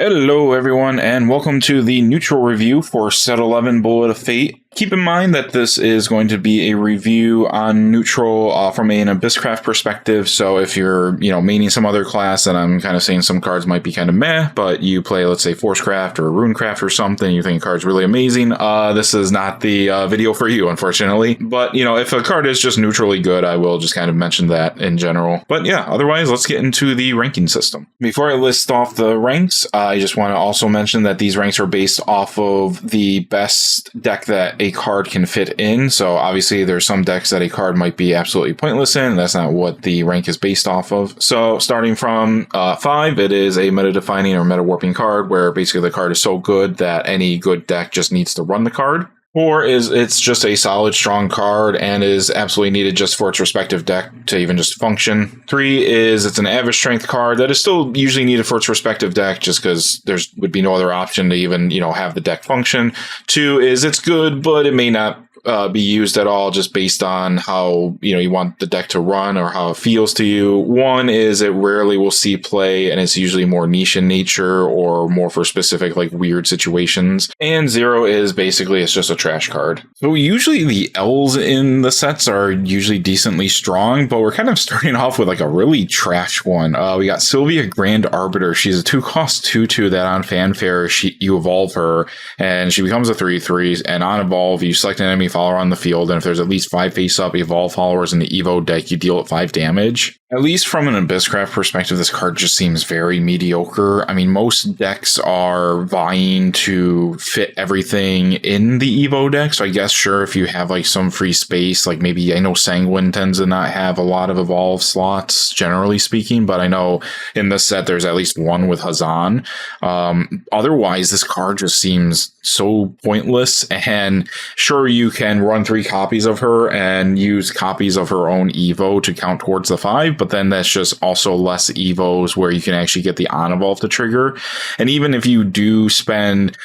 Hello, everyone, and welcome to the neutral review for Set 11 Bullet of Fate. Keep in mind that this is going to be a review on neutral from an Abysscraft perspective. So if you're, maining some other class, and I'm kind of saying some cards might be kind of meh, but you play, let's say, Forcecraft or Runecraft or something, you think a card's really amazing, this is not the video for you, unfortunately. But, if a card is just neutrally good, I will just kind of mention that in general. But yeah, otherwise, let's get into the ranking system. Before I list off the ranks, I just want to also mention that these ranks are based off of the best deck that a card can fit in. So obviously there's some decks that a card might be absolutely pointless in, and that's not what the rank is based off of. So starting from 5, it is a meta-defining or meta-warping card where basically the card is so good that any good deck just needs to run the card. 4 is it's just a solid, strong card and is absolutely needed just for its respective deck to even just function. 3 is it's an average strength card that is still usually needed for its respective deck just because there would be no other option to even, have the deck function. 2 is it's good, but it may not be used at all just based on how you want the deck to run or how it feels to you. 1 is it rarely will see play and it's usually more niche in nature or more for specific like weird situations. And 0 is basically it's just a trash card. So usually the L's in the sets are usually decently strong, but we're kind of starting off with like a really trash one. We got Sylvia Grand Arbiter. She's a 2-cost 2/2 that on Fanfare you evolve her and she becomes a 3/3, and on evolve you select an enemy follower on the field, and if there's at least 5 face-up evolve followers in the Evo deck, you deal it 5 damage. At least from an Abysscraft perspective, this card just seems very mediocre. I mean, most decks are vying to fit everything in the Evo deck, so I guess sure if you have like some free space, like maybe I know Sanguine tends to not have a lot of evolve slots, generally speaking, but I know in this set there's at least one with Hazan. Otherwise, this card just seems so pointless, and sure you can run 3 copies of her and use copies of her own Evo to count towards the 5, but then that's just also less Evos where you can actually get the on evolve to trigger. And even if you do spend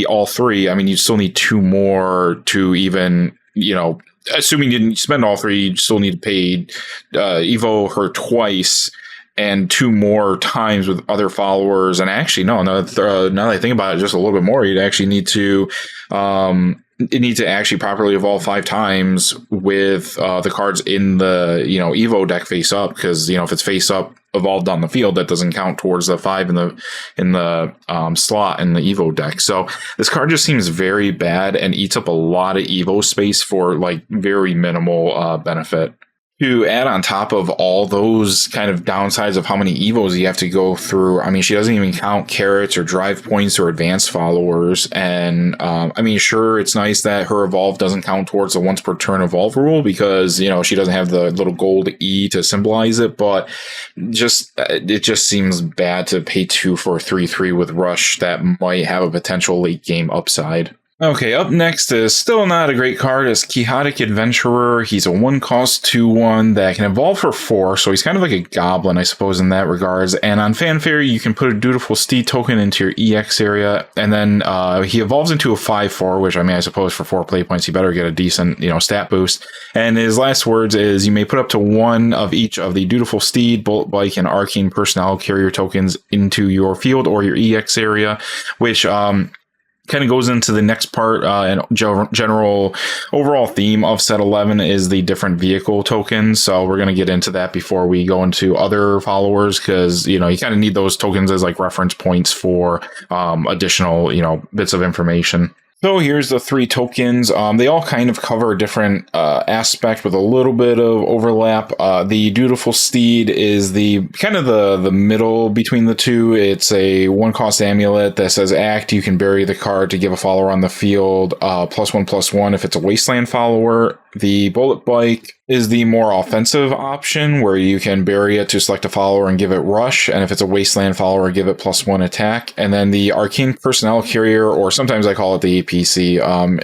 all three, I mean, you still need 2 more to even, assuming you didn't spend all 3, you still need to pay Evo her twice and 2 more times with other followers. And actually, now that I think about it just a little bit more, you'd actually need to actually properly evolve 5 times with the cards in the Evo deck face up, because if it's face up evolved on the field, that doesn't count towards the 5 in the slot in the Evo deck. So this card just seems very bad and eats up a lot of Evo space for like very minimal benefit. To add on top of all those kind of downsides of how many Evos you have to go through, I mean, she doesn't even count carrots or drive points or advanced followers. And I mean, sure, it's nice that her evolve doesn't count towards the once per turn evolve rule because, she doesn't have the little gold E to symbolize it, but it just seems bad to pay 2 for a 3/3 with Rush that might have a potential late game upside. Okay, up next is still not a great card, is Quixotic Adventurer. He's a 1-cost 2/1 that can evolve for 4, so he's kind of like a goblin, I suppose, in that regards. And on Fanfare, you can put a Dutiful Steed token into your EX area, and then he evolves into a 5/4, which, I mean, I suppose for 4 play points, you better get a decent, stat boost. And his last words is, you may put up to 1 of each of the Dutiful Steed, Bullet Bike, and Arcane Personnel Carrier tokens into your field or your EX area, which, kind of goes into the next part and general overall theme of set 11 is the different vehicle tokens. So we're going to get into that before we go into other followers, because you kind of need those tokens as like reference points for additional bits of information. So here's the 3 tokens. They all kind of cover a different aspect with a little bit of overlap. The Dutiful Steed is the kind of the middle between the 2. It's a 1-cost amulet that says act. You can bury the card to give a follower on the field +1/+1 if it's a Wasteland follower. The Bullet Bike is the more offensive option where you can bury it to select a follower and give it rush. And if it's a Wasteland follower, give it +1 attack. And then the Arcane Personnel Carrier, or sometimes I call it the APC,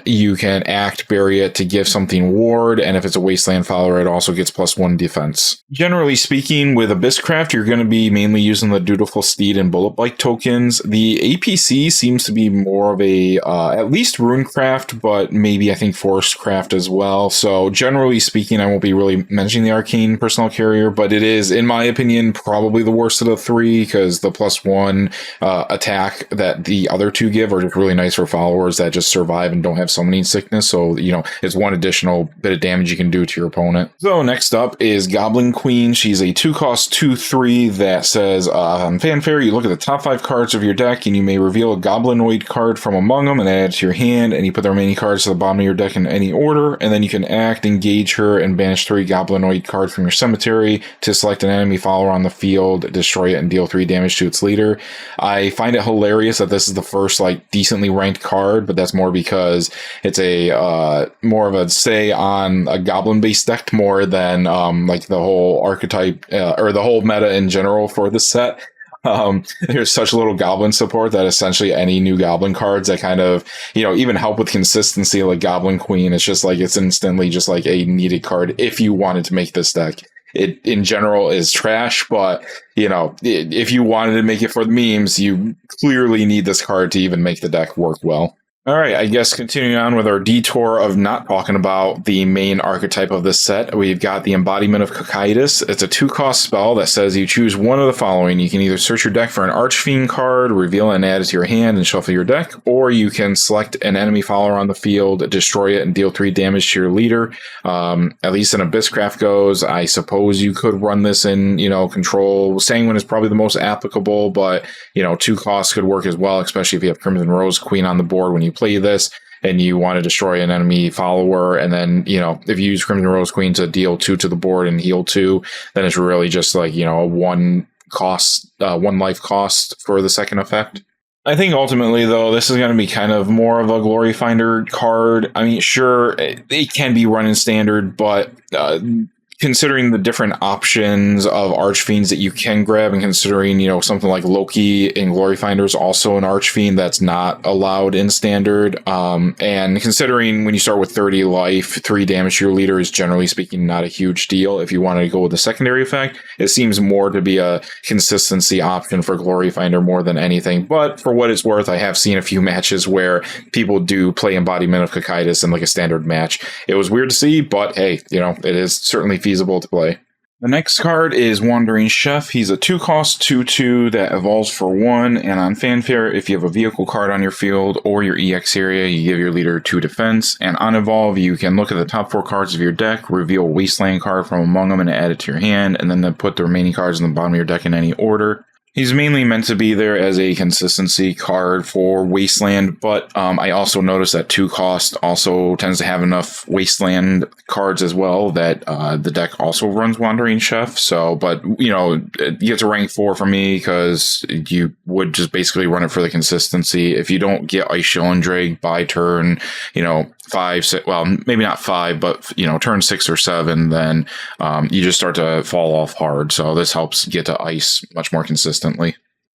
you can act, bury it to give something ward. And if it's a Wasteland follower, it also gets +1 defense. Generally speaking, with Abysscraft, you're going to be mainly using the Dutiful Steed and Bullet Bike tokens. The APC seems to be more of a, at least Runecraft, but maybe I think Forcecraft as well. So generally speaking, I won't won't be really mentioning the Arcane Personnel Carrier, but it is, in my opinion, probably the worst of the three, because the +1 attack that the other two give are just really nice for followers that just survive and don't have summoning sickness. So, it's one additional bit of damage you can do to your opponent. So next up is Goblin Queen. She's a 2-cost 2/3 that says, on Fanfare, you look at the top 5 cards of your deck and you may reveal a Goblinoid card from among them and add it to your hand, and you put the remaining cards to the bottom of your deck in any order, and then you can act, engage her, and banish 3 Goblinoid cards from your cemetery to select an enemy follower on the field, destroy it, and deal 3 damage to its leader. I find it hilarious that this is the first decently ranked card, but that's more because it's a more of a say on a goblin based deck more than the whole archetype or the whole meta in general for the set. There's such little goblin support that essentially any new goblin cards that kind of, even help with consistency, like Goblin Queen, it's just it's instantly just a needed card if you wanted to make this deck. It in general is trash, but if you wanted to make it for the memes, you clearly need this card to even make the deck work well. All right, I guess continuing on with our detour of not talking about the main archetype of this set, we've got the Embodiment of Cocytus. It's a 2-cost spell that says you choose one of the following. You can either search your deck for an Archfiend card, reveal and add it to your hand, and shuffle your deck, or you can select an enemy follower on the field, destroy it, and deal 3 damage to your leader. At least in Abysscraft goes, I suppose you could run this in, Control. Sanguine is probably the most applicable, but, 2 costs could work as well, especially if you have Crimson Rose Queen on the board when you play this and you want to destroy an enemy follower, and then if you use Crimson Rose Queen to deal 2 to the board and heal 2, then it's really just a 1 life cost for the second effect. I think ultimately, though, this is going to be kind of more of a Glory Finder card. I mean, sure, it can be run in standard, but considering the different options of Archfiends that you can grab, and considering, something like Loki in Glory Finder is also an Archfiend that's not allowed in standard, and considering when you start with 30 life, 3 damage to your leader is generally speaking not a huge deal. If you want to go with the secondary effect, it seems more to be a consistency option for Glory Finder more than anything. But for what it's worth, I have seen a few matches where people do play Embodiment of Cocytus in a standard match. It was weird to see, but hey, it is certainly feasible to play. The next card is Wandering Chef. He's a 2-cost 2/2 that evolves for 1, and on Fanfare, if you have a vehicle card on your field or your EX area, you give your leader 2 defense, and on Evolve, you can look at the top 4 cards of your deck, reveal a Wasteland card from among them and add it to your hand, and then put the remaining cards in the bottom of your deck in any order. He's mainly meant to be there as a consistency card for Wasteland, but I also noticed that 2 cost also tends to have enough Wasteland cards as well that the deck also runs Wandering Chef. So, but, it gets a rank 4 for me because you would just basically run it for the consistency. If you don't get Ice Shillendrake by turn, 5, 6, well, maybe not 5, but, turn 6 or 7, then you just start to fall off hard. So this helps get to Ice much more consistently.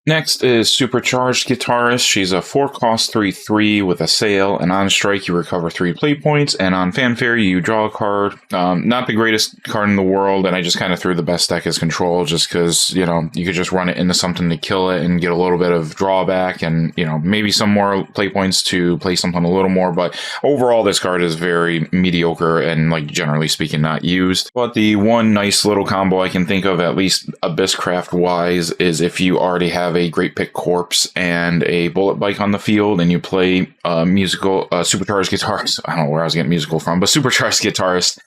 Next is Supercharged Guitarist. She's a 4-cost 3/3 with a sail, and on strike you recover 3 play points, and on Fanfare you draw a card. Not the greatest card in the world, and I just kind of threw the best deck as Control just because, you could just run it into something to kill it and get a little bit of drawback and, maybe some more play points to play something a little more, but overall this card is very mediocre and, generally speaking, not used. But the one nice little combo I can think of, at least Abysscraft-wise, is if you already have a Great Pick Corpse and a Bullet Bike on the field, and you play Supercharged Guitarist. I don't know where I was getting musical from, but Supercharged Guitarist.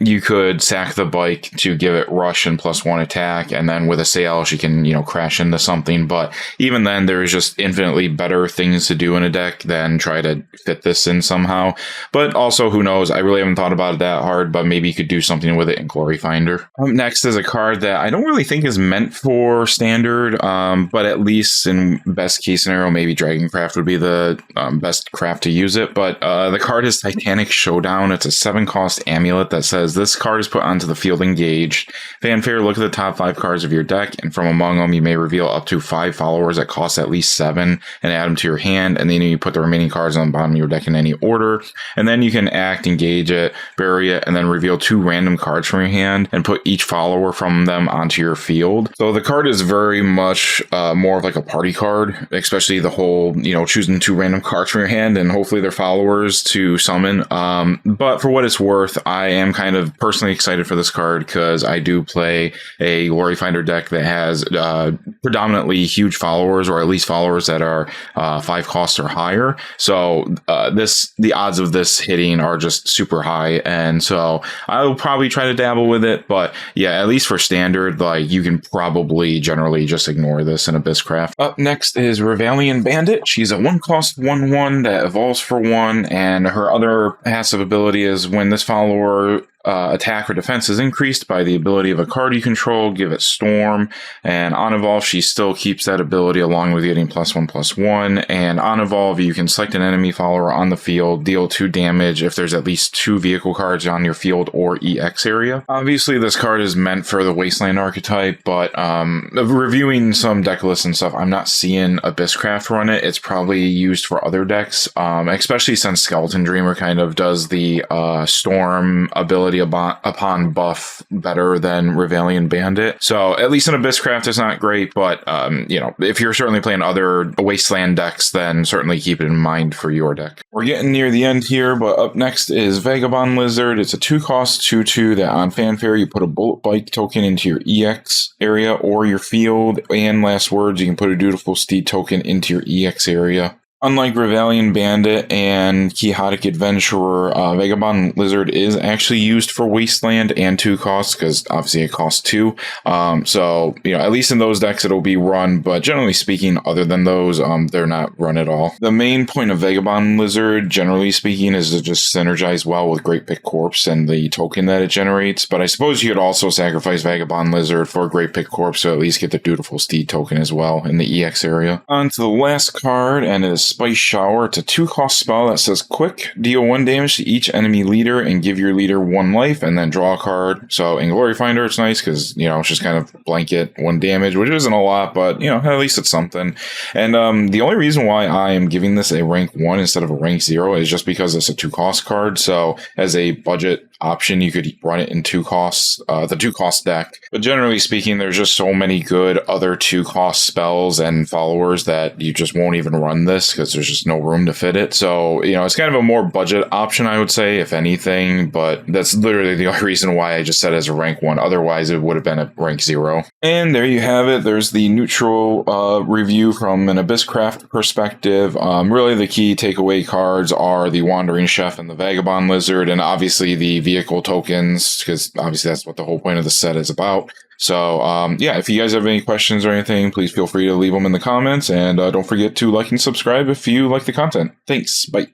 You could sack the bike to give it rush and +1 attack, and then with a sail she can, crash into something. But even then, there's just infinitely better things to do in a deck than try to fit this in somehow. But also, who knows? I really haven't thought about it that hard, but maybe you could do something with it in Glory Finder. Next is a card that I don't really think is meant for standard, but at least in best case scenario, maybe Dragoncraft would be the best craft to use it. But the card is Titanic Showdown. It's a 7-cost amulet that says this card is put onto the field engaged. Fanfare, look at the top 5 cards of your deck, and from among them you may reveal up to 5 followers that cost at least 7 and add them to your hand, and then you put the remaining cards on the bottom of your deck in any order, and then you can act, engage it, bury it, and then reveal 2 random cards from your hand and put each follower from them onto your field. So the card is very much more of a party card, especially the whole, choosing 2 random cards from your hand and hopefully they're followers to summon. But for what it's worth, I am kind of personally excited for this card because I do play a Glory Finder deck that has predominantly huge followers, or at least followers that are 5 costs or higher. So the odds of this hitting are just super high, and so I'll probably try to dabble with it. But yeah, at least for standard, like, you can probably generally just ignore this in Abysscraft. Up next is Revalian Bandit. She's a 1-cost 1/1 that evolves for 1, and her other passive ability is when this follower attack or defense is increased by the ability of a card you control, give it Storm. And on evolve, she still keeps that ability along with getting +1/+1. And on evolve, you can select an enemy follower on the field, deal 2 damage if there's at least 2 vehicle cards on your field or EX area. Obviously, this card is meant for the Wasteland archetype, but reviewing some deck lists and stuff, I'm not seeing Abysscraft run it. It's probably used for other decks, especially since Skeleton Dreamer kind of does the Storm ability upon buff better than Revalian Bandit. So at least in Abysscraft, it's not great, but if you're certainly playing other Wasteland decks, then certainly keep it in mind for your deck. We're getting near the end here, but up next is Vagabond Lizard. It's a 2-cost 2/2 that on Fanfare you put a Bullet Bike token into your EX area or your field, and last words, you can put a Dutiful Steed token into your EX area. Unlike Revalian Bandit and Quixotic Adventurer, Vagabond Lizard is actually used for Wasteland and 2 costs, because obviously it costs 2. So, at least in those decks it'll be run, but generally speaking, other than those, they're not run at all. The main point of Vagabond Lizard, generally speaking, is to just synergize well with Great Pit Corpse and the token that it generates, but I suppose you could also sacrifice Vagabond Lizard for Great Pit Corpse to at least get the Dutiful Steed token as well in the EX area. On to the last card, and it is Spice Shower. It's a 2-cost spell that says quick, deal 1 damage to each enemy leader and give your leader 1 life, and then draw a card. So in Glory Finder, it's nice because, it's just kind of blanket 1 damage, which isn't a lot, but, at least it's something. And the only reason why I am giving this a rank 1 instead of a rank 0 is just because it's a 2-cost card. So as a budget option, you could run it in 2 costs, the 2-cost deck. But generally speaking, there's just so many good other 2-cost spells and followers that you just won't even run this because there's just no room to fit it. So, it's kind of a more budget option, I would say, if anything, but that's literally the only reason why I just said as a rank 1. Otherwise, it would have been a rank 0. And there you have it. There's the neutral review from an Abysscraft perspective. Really, the key takeaway cards are the Wandering Chef and the Vagabond Lizard, and obviously the vehicle tokens, because obviously that's what the whole point of the set is about. So, if you guys have any questions or anything, please feel free to leave them in the comments, and don't forget to like and subscribe if you like the content. Thanks. Bye.